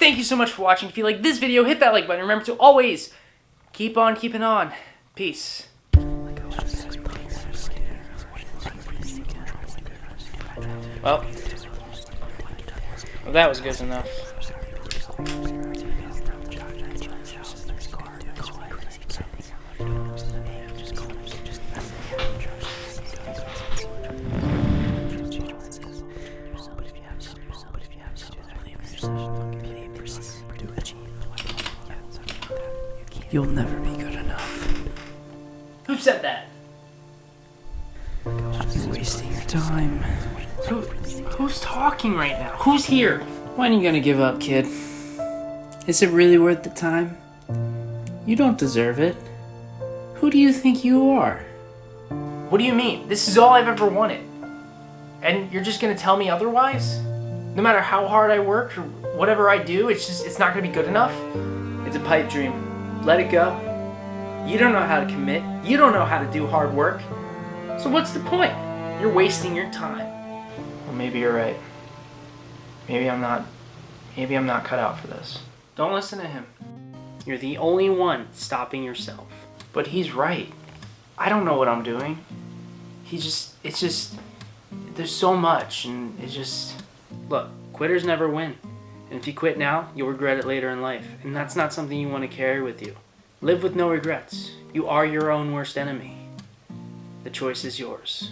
Thank you so much for watching. If you like this video, hit that like button. Remember to always keep on keeping on. Peace. Well, that was good enough. You'll never be good enough. Who said that? You're wasting your time. Who's talking right now? Who's here? When are you gonna give up, kid? Is it really worth the time? You don't deserve it. Who do you think you are? What do you mean? This is all I've ever wanted. And you're just gonna tell me otherwise? No matter how hard I work or whatever I do, it's not gonna be good enough? It's a pipe dream. Let it go. You don't know how to commit. You don't know how to do hard work. So what's the point? You're wasting your time. Well, maybe you're right. Maybe I'm not cut out for this. Don't listen to him. You're the only one stopping yourself. But he's right. I don't know what I'm doing. There's so much, and look, quitters never win. And if you quit now, you'll regret it later in life. And that's not something you want to carry with you. Live with no regrets. You are your own worst enemy. The choice is yours.